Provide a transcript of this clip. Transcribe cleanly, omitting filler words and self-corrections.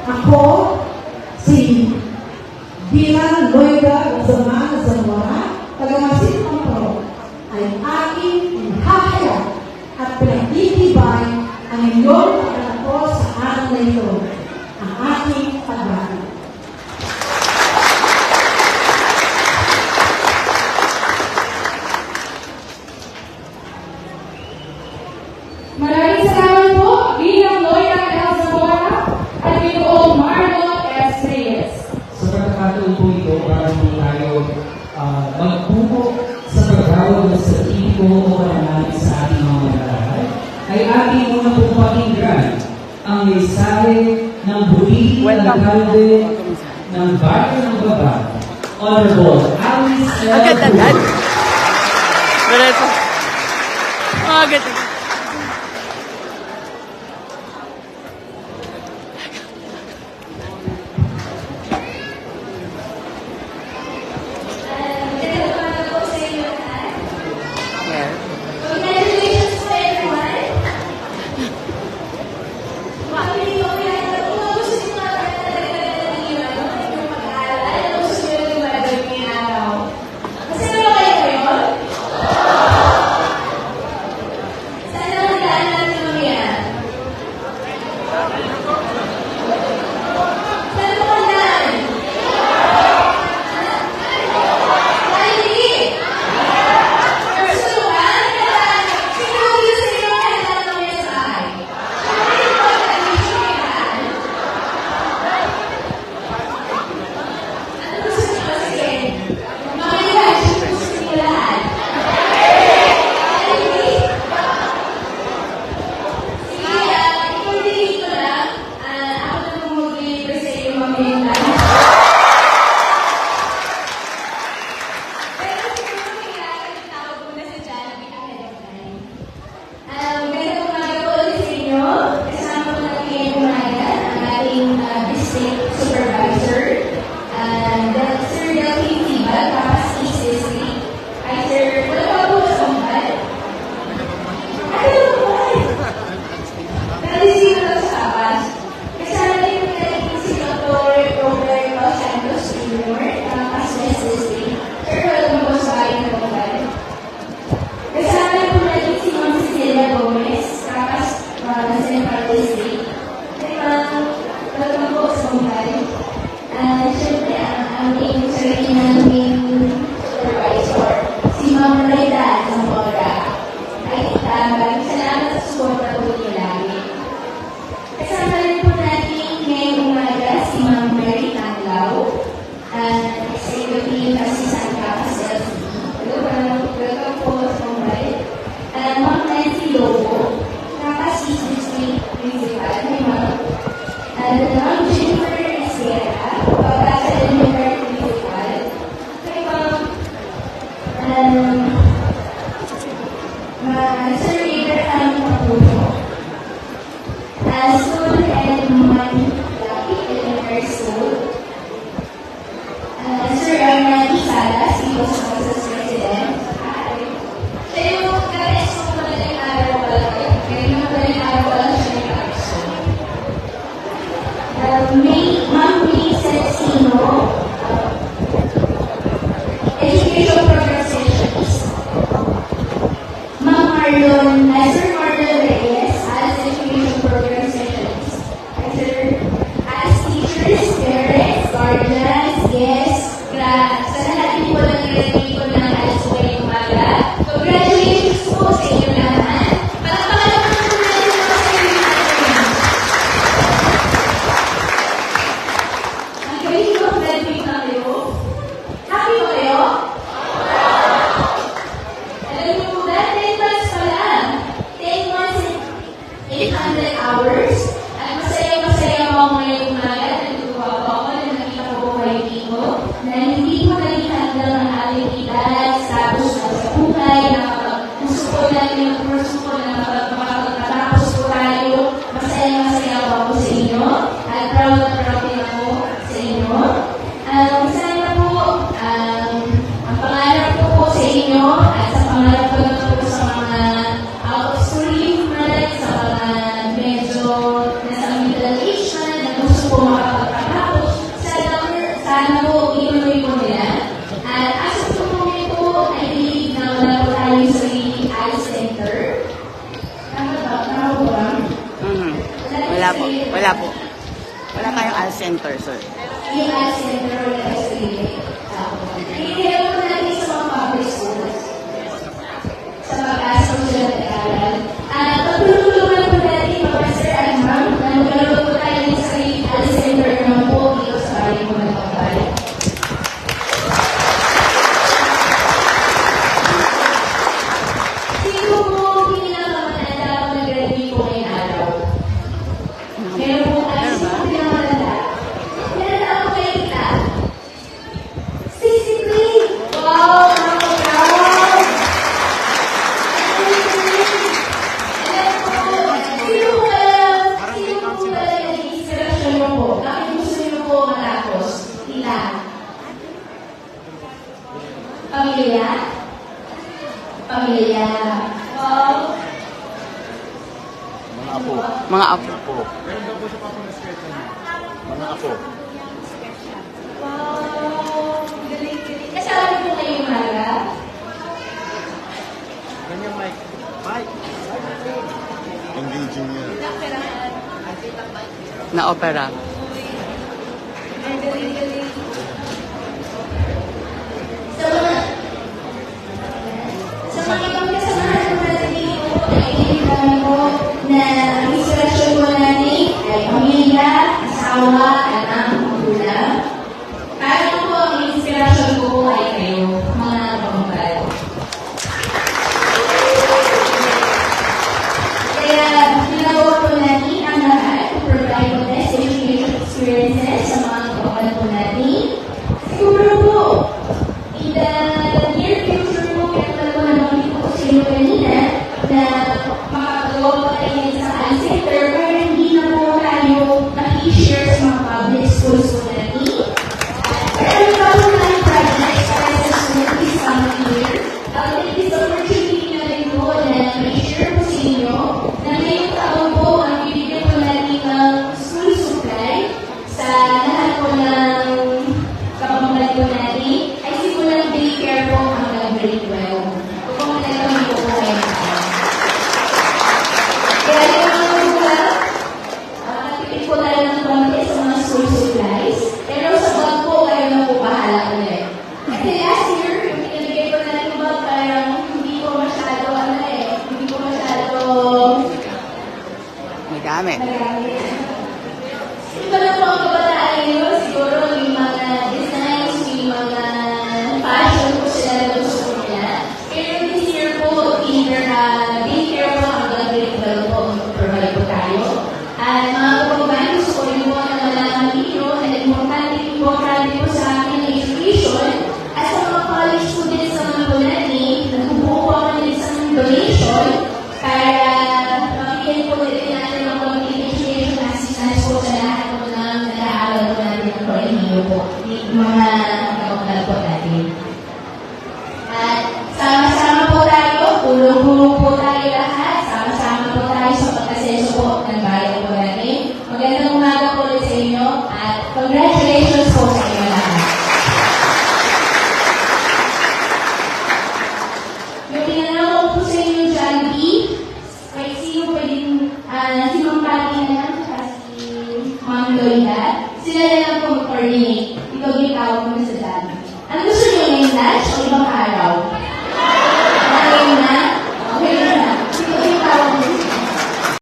Ako, si Dylan Loida Zamana Zamora, taga-Masin Pampro, ay aking inahayag at pinagtitibay ang inyong pagkakot sa araw na ito, ang aking pag-ibig. Maraming salamat po, bilang Loida L. Zamora at Nicole Marlon S. Reyes. Sa pagkakataon po ito, para po tayo magpupo sa pagkawag ng statiko o pananalig sa ating mga mag-aaral, ay ating muna pong pakinggan ang mensahe ng buli ng alkalde ng Bayan ng Baba, Honorable Alice L. Agad. Diretso. Agad. Congratulations to everyone. Makakalimutan ko yan. Kung gusto nyo talaga yung mag-aaral, gusto nyo yung mag-aaral ngayong araw. Kasi naman kayo kayo? Sana magdaan natin mamaya. Saan mo magdaan? Kylie! Personal, siguro sa inyo kailangan ng mensahe. Hindi ko pag-alisyo yan. Ano gusto nyo? Sige. Makinig, gusto nyo lahat. Kylie? Sige, ikaw dito lang. Ako na po mag-deliver sa inyo mamaya lang. Pero siguro kailangan yung tawag muna sa dyan na pinaka-headline. Magandang umaga po ulit sa inyo. Kasama ko natin ngayong umaga ang ating district supervisor, Sir Delphine Tibag, Kapas East District. Ay, Sir, wala pa po sa kumpal? Ay, wala po. Nalisino lang sa Kapas. Kasama din po natin si Dr. Robert Los Santos Jr., Kapas West District. Sir, wala po sa bayan ng kumpal. Kasama po natin si Ma'am Cecilia Gomez, Kapas Central District. Kaya welcome po sa kumpal. Siyempre, ang aming sarili naming supervisor, si Ma'am Reda Zamora. Ay, maraming salamat sa suporta po niyo lagi. Kasama rin po natin ngayong umaga si Ma'am Mary Tanglao, Executive Assistant Kapas LCD. Hello, welcome po sa kumpal. Ma'am Nancy Lobo, Kapas East District Principal. Hi, Ma'am. Ma'am Jennifer Esguerra, Pagkasa Elementary Principal. Hi, Ma'am. Sir Abraham Papuno. School and Manlaki Elementary School. Sir Arnaldo Salas, Eagles Voices President. Hi. Siya yung kares mo madaling araw pala kayo. Kaya yung madaling araw pala siya yung kares mo. Ma'am Vincent Sino, Education Program Sessions. Ma'am Sir Marlon Reyes, as Education Program Sessions. As teachers, parents, guardians, guests, sa lahat din po ng nilagay ko ng alas ngayong umaga. Congratulations po sa inyo lahat. Palakpakan naman po natin po sa inyo natin. po makapagpatapos, sana po ituloy po nila. At as of the moment po, I believe na wala po tayo sa sarili eye center. Tama ba? Tama po ba? Wala po. Wala po. Wala tayong all center, sir. Yung eye center wala tayo sa sarili. Kaya po natin sa mga public schools. Sa pag-asa po sila nag-aaral. Pagtulungan po natin mga sir at ma'am na magkaroon po tayo ng sarili eye center naman po dito sa bahay po ng Pagpal. Sino po pinakamatanda po nag-graduate po ngayong araw? Meron po tayo sino pinakamatanda? Meron ako kayo kita. 63! Wow! Nakaka-proud! Sino po pala nag-inspirasyon mo po? Bakit gusto niyo po matapos? Ilan? Pamilya? Pamilya. Wow! Mga apo. Wow! Galing-galing. Kasama niyo po kayo umaga? Engaging yan. Na opera. Ang galing-galing. Sa mga ibang kasamahan po natin dito, naiinip namin po na ang inspirasyon po natin ay pamilya, asawa, anak, magulang. Parang po ang inspirasyon ko po ay kayo, mga Pagpal. Kaya ginagawa po natin ang lahat to provide po best education experiences sa mga Pagpal po natin. Siguro po, in the near future po, kaya pala po nabanggit ko sa inyo kanina na makakagawa po tayo ng isang eye center para hindi na po tayo naki-share sa mga public schools po natin. Pero pa po tayo projects para sa school this coming year. Take this opportunity na rin po na ma-share po sa inyo na ngayong taon po ang bibigyan po natin ng school supply sa lahat po ng kapamilya po natin ay simulang daycare po hanggang grade 12. Kung nagkakaroon po po kayo. Kaya yung mga nakatipid po tayo ng konti sa mga school supplies. Pero sa bag po, kayo na po bahala ulit. Kasi last year, yung pinagigay po natin bag, parang hindi po masyado, hindi po masyado Magamit. nagamit. Iba na po ang kabataan ngayon, siguro yung mga designs, yung mga fashion po sila na gusto nila. Pero this year po, either daycare po hanggang grade 12 po ang provide po tayo. At mga kababayan, gusto ko rin po na malaman ninyo na importante po sa akin ang education. At sa mga college students naman po natin, nagbubuo po ako ng isang donation para mabigyan po din natin ng konting education assistance po sa lahat po ng nag-aaral po natin ng kolehiyo po, yung mga kapag po natin. At sama-sama po tayo, tulong-tulong po tayo lahat, sama-sama po tayo sa pagkasenso po ng bayan po natin. Magandang umaga po ulit sa inyo at congratulations po sa inyo lahat. Yung tinanong ko po sa inyo, Jollibee, kay sino pwedeng, si Ma'am Patty na lang, si Ma'am Loida, sila na lang po mag-coordinate